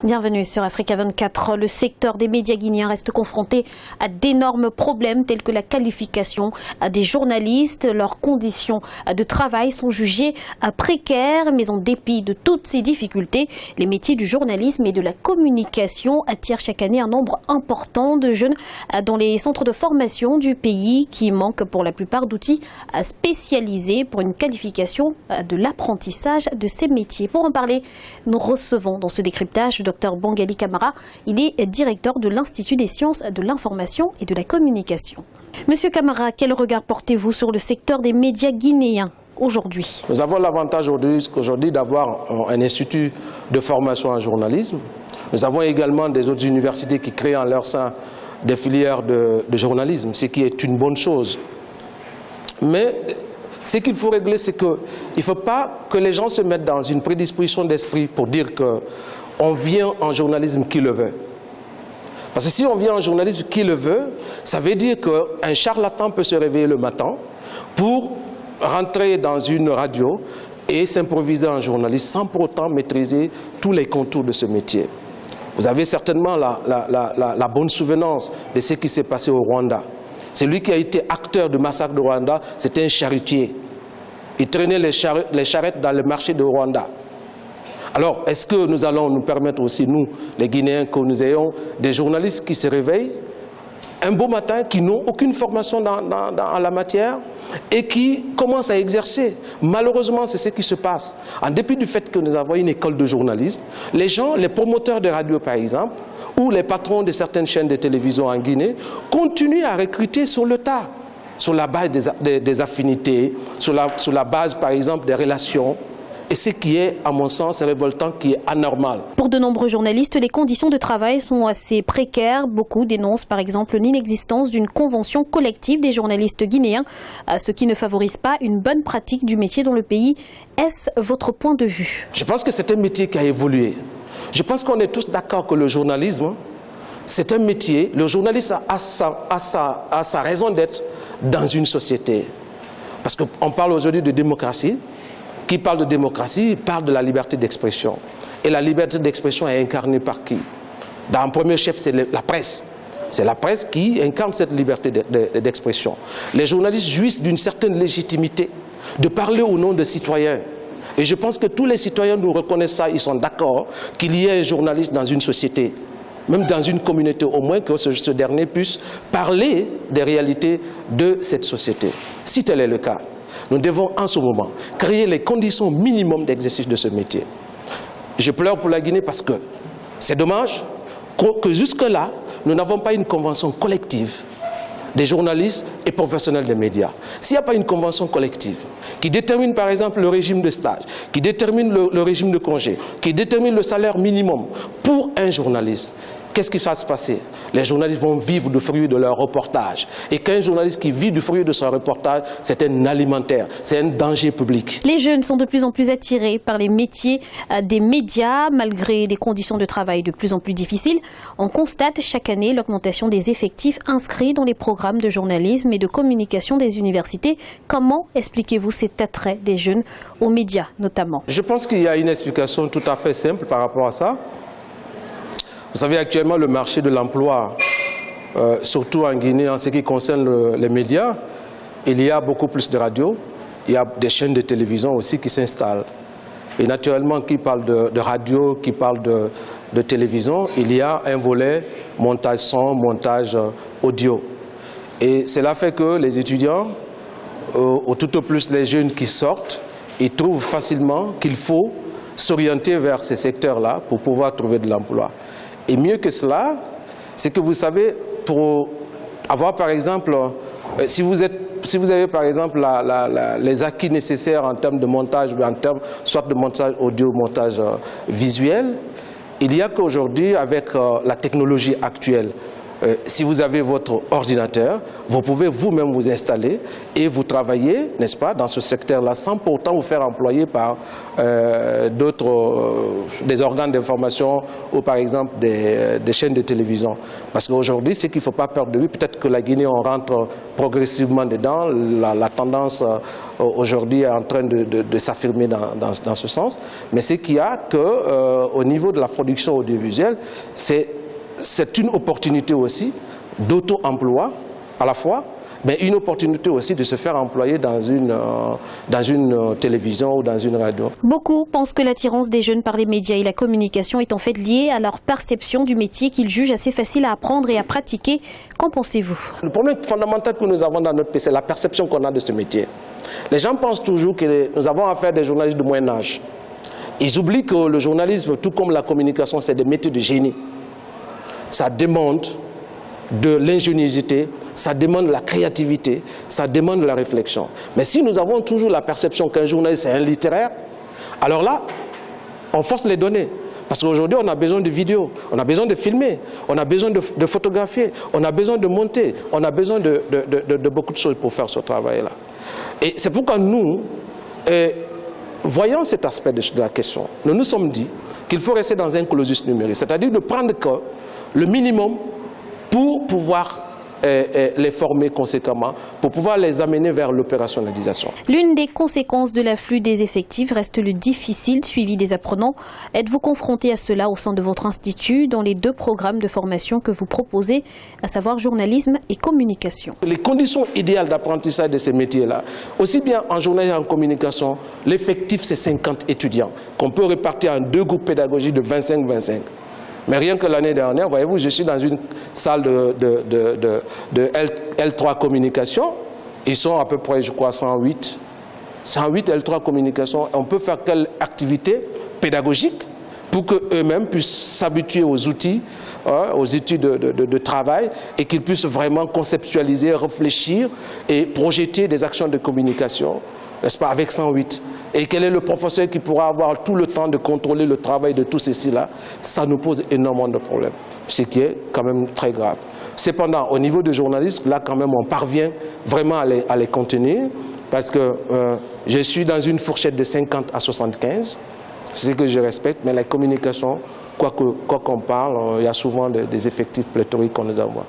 Bienvenue sur Africa 24. Le secteur des médias guinéens reste confronté à d'énormes problèmes tels que la qualification des journalistes. Leurs conditions de travail sont jugées précaires, mais en dépit de toutes ces difficultés, les métiers du journalisme et de la communication attirent chaque année un nombre important de jeunes dans les centres de formation du pays qui manquent pour la plupart d'outils spécialisés pour une qualification de l'apprentissage de ces métiers. Pour en parler, nous recevons dans ce décryptage Dr Bangali Camara. Il est directeur de l'Institut des sciences de l'information et de la communication. Monsieur Camara, quel regard portez-vous sur le secteur des médias guinéens aujourd'hui? Nous avons l'avantage aujourd'hui d'avoir un institut de formation en journalisme. Nous avons également des autres universités qui créent en leur sein des filières de journalisme, ce qui est une bonne chose. Mais ce qu'il faut régler, c'est qu'il ne faut pas que les gens se mettent dans une prédisposition d'esprit pour dire qu'on vient en journalisme qui le veut. Parce que si on vient en journalisme qui le veut, ça veut dire qu'un charlatan peut se réveiller le matin pour rentrer dans une radio et s'improviser en journaliste sans pour autant maîtriser tous les contours de ce métier. Vous avez certainement la bonne souvenance de ce qui s'est passé au Rwanda. Celui qui a été acteur du massacre de Rwanda, c'était un charretier. Il traînait les charrettes dans le marché de Rwanda. Alors, est-ce que nous allons nous permettre aussi, nous, les Guinéens, que nous ayons des journalistes qui se réveillent un beau matin, qui n'ont aucune formation dans la matière et qui commencent à exercer? Malheureusement, c'est ce qui se passe. En dépit du fait que nous avons une école de journalisme, les gens, les promoteurs de radio par exemple, ou les patrons de certaines chaînes de télévision en Guinée, continuent à recruter sur le tas, sur la base des affinités, sur la base par exemple des relations. Et ce qui est, à mon sens, révoltant, qui est anormal. Pour de nombreux journalistes, les conditions de travail sont assez précaires. Beaucoup dénoncent par exemple l'inexistence d'une convention collective des journalistes guinéens, ce qui ne favorise pas une bonne pratique du métier dans le pays. Est-ce votre point de vue? Je pense que c'est un métier qui a évolué. Je pense qu'on est tous d'accord que le journalisme, c'est un métier. Le journaliste a sa raison d'être dans une société. Parce qu'on parle aujourd'hui de démocratie. Qui parle de démocratie, parle de la liberté d'expression. Et la liberté d'expression est incarnée par qui? Dans un premier chef, c'est la presse. C'est la presse qui incarne cette liberté d'expression. Les journalistes jouissent d'une certaine légitimité de parler au nom des citoyens. Et je pense que tous les citoyens nous reconnaissent ça, ils sont d'accord qu'il y ait un journaliste dans une société, même dans une communauté, au moins que ce dernier puisse parler des réalités de cette société. Si tel est le cas, nous devons en ce moment créer les conditions minimum d'exercice de ce métier. Je pleure pour la Guinée parce que c'est dommage que jusque-là, nous n'avons pas une convention collective des journalistes et professionnels des médias. S'il n'y a pas une convention collective qui détermine par exemple le régime de stage, qui détermine le régime de congé, qui détermine le salaire minimum pour un journaliste, qu'est-ce qui va se passer? Les journalistes vont vivre du fruit de leur reportage. Et qu'un journaliste qui vit du fruit de son reportage, c'est un alimentaire, c'est un danger public. Les jeunes sont de plus en plus attirés par les métiers des médias, malgré des conditions de travail de plus en plus difficiles. On constate chaque année l'augmentation des effectifs inscrits dans les programmes de journalisme et de communication des universités. Comment expliquez-vous cet attrait des jeunes aux médias, notamment? Je pense qu'il y a une explication tout à fait simple par rapport à ça. Vous savez, actuellement, le marché de l'emploi, surtout en Guinée, en ce qui concerne les médias, il y a beaucoup plus de radios, il y a des chaînes de télévision aussi qui s'installent. Et naturellement, qui parle de radio, qui parle de télévision, il y a un volet montage son, montage audio. Et cela fait que les étudiants, ou tout au plus les jeunes qui sortent, ils trouvent facilement qu'il faut s'orienter vers ces secteurs-là pour pouvoir trouver de l'emploi. Et mieux que cela, c'est que vous savez, pour avoir par exemple, si vous avez par exemple les acquis nécessaires en termes de montage, en termes soit de montage audio, montage visuel, il y a qu'aujourd'hui, avec la technologie actuelle, si vous avez votre ordinateur, vous pouvez vous-même vous installer et vous travailler, n'est-ce pas, dans ce secteur-là, sans pourtant vous faire employer par des organes d'information ou par exemple des chaînes de télévision. Parce qu'aujourd'hui, c'est qu'il ne faut pas perdre de vue, peut-être que la Guinée, on rentre progressivement dedans, la tendance aujourd'hui est en train de s'affirmer dans ce sens, mais c'est qu'il y a qu'au niveau de la production audiovisuelle, c'est une opportunité aussi d'auto-emploi à la fois, mais une opportunité aussi de se faire employer dans une télévision ou dans une radio. Beaucoup pensent que l'attirance des jeunes par les médias et la communication est en fait liée à leur perception du métier qu'ils jugent assez facile à apprendre et à pratiquer. Qu'en pensez-vous? Le problème fondamental que nous avons dans notre pays, c'est la perception qu'on a de ce métier. Les gens pensent toujours que nous avons affaire à des journalistes de moyen âge. Ils oublient que le journalisme, tout comme la communication, c'est des métiers de génie. Ça demande de l'ingéniosité, ça demande de la créativité, ça demande de la réflexion. Mais si nous avons toujours la perception qu'un journaliste est un littéraire, alors là, on force les données. Parce qu'aujourd'hui, on a besoin de vidéos, on a besoin de filmer, on a besoin de photographier, on a besoin de monter, on a besoin de beaucoup de choses pour faire ce travail-là. Et c'est pourquoi nous, voyant cet aspect de la question, nous nous sommes dit qu'il faut rester dans un colossus numérique, c'est-à-dire de prendre que le minimum pour pouvoir les former conséquemment, pour pouvoir les amener vers l'opérationnalisation. L'une des conséquences de l'afflux des effectifs reste le difficile suivi des apprenants. Êtes-vous confronté à cela au sein de votre institut dans les 2 programmes de formation que vous proposez, à savoir journalisme et communication? Les conditions idéales d'apprentissage de ces métiers-là, aussi bien en journalisme et en communication, l'effectif c'est 50 étudiants qu'on peut répartir en 2 groupes pédagogiques de 25-25. Mais rien que l'année dernière, voyez-vous, je suis dans une salle de L3 communication. Ils sont à peu près, je crois, 108 L3 communication. On peut faire quelle activité pédagogique pour qu'eux-mêmes puissent s'habituer aux outils de travail et qu'ils puissent vraiment conceptualiser, réfléchir et projeter des actions de communication, n'est-ce pas, avec 108. Et quel est le professeur qui pourra avoir tout le temps de contrôler le travail de tous ceux-ci-là? Ça nous pose énormément de problèmes, ce qui est quand même très grave. Cependant, au niveau des journalistes, là quand même on parvient vraiment à les contenir, parce que je suis dans une fourchette de 50 à 75, c'est ce que je respecte, mais la communication, quoi qu'on parle, il y a souvent des effectifs pléthoriques qu'on nous envoie.